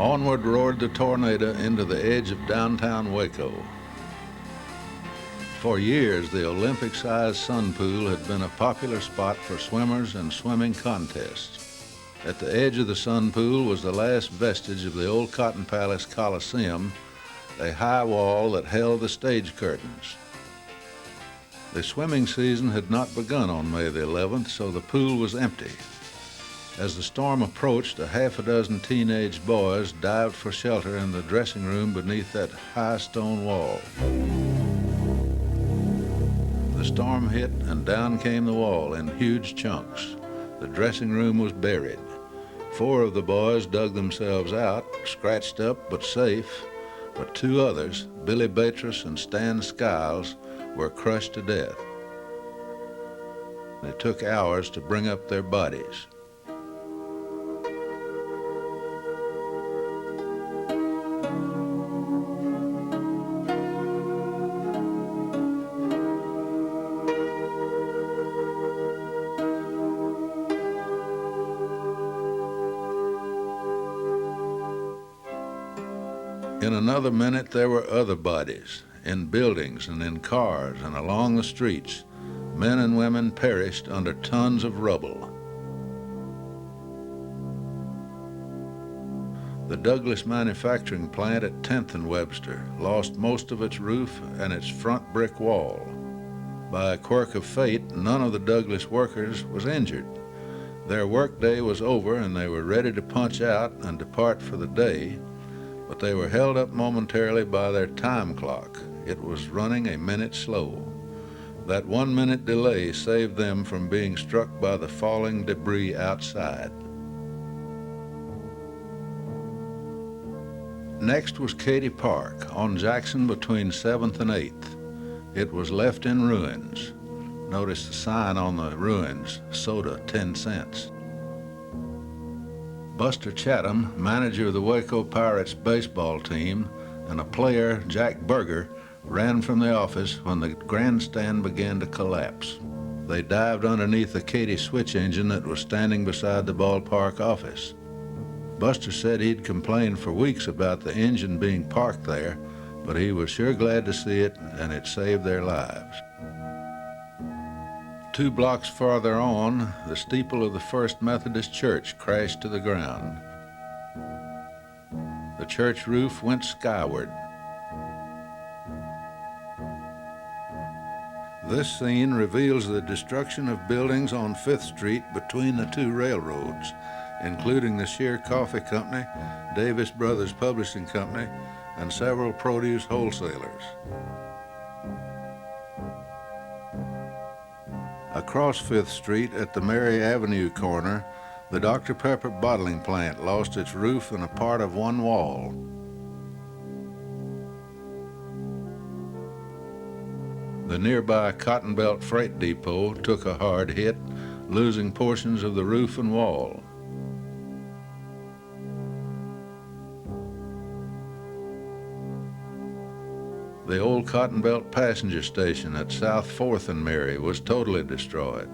Onward roared the tornado into the edge of downtown Waco. For years, the Olympic-sized sun pool had been a popular spot for swimmers and swimming contests. At the edge of the sun pool was the last vestige of the old Cotton Palace Coliseum, a high wall that held the stage curtains. The swimming season had not begun on May the 11th, so the pool was empty. As the storm approached, a half a dozen teenage boys dived for shelter in the dressing room beneath that high stone wall. The storm hit and down came the wall in huge chunks. The dressing room was buried. 4 of the boys dug themselves out, scratched up but safe, but 2 others, Billy Batres and Stan Skiles, were crushed to death. It took hours to bring up their bodies. In another minute, there were other bodies, in buildings and in cars and along the streets. Men and women perished under tons of rubble. The Douglas manufacturing plant at 10th and Webster lost most of its roof and its front brick wall. By a quirk of fate, none of the Douglas workers was injured. Their workday was over and they were ready to punch out and depart for the day, but they were held up momentarily by their time clock. It was running a minute slow. That 1-minute delay saved them from being struck by the falling debris outside. Next was Katy Park on Jackson between 7th and 8th. It was left in ruins. Notice the sign on the ruins, soda 10 cents. Buster Chatham, manager of the Waco Pirates baseball team, and a player, Jack Berger, ran from the office when the grandstand began to collapse. They dived underneath the Katy switch engine that was standing beside the ballpark office. Buster said he'd complained for weeks about the engine being parked there, but he was sure glad to see it, and it saved their lives. 2 blocks farther on, the steeple of the First Methodist Church crashed to the ground. The church roof went skyward. This scene reveals the destruction of buildings on 5th Street between the 2 railroads, including the Shear Coffee Company, Davis Brothers Publishing Company, and several produce wholesalers. Across 5th Street at the Mary Avenue corner, the Dr. Pepper bottling plant lost its roof and a part of one wall. The nearby Cotton Belt Freight Depot took a hard hit, losing portions of the roof and wall. The old Cotton Belt passenger station at South 4th and Mary was totally destroyed.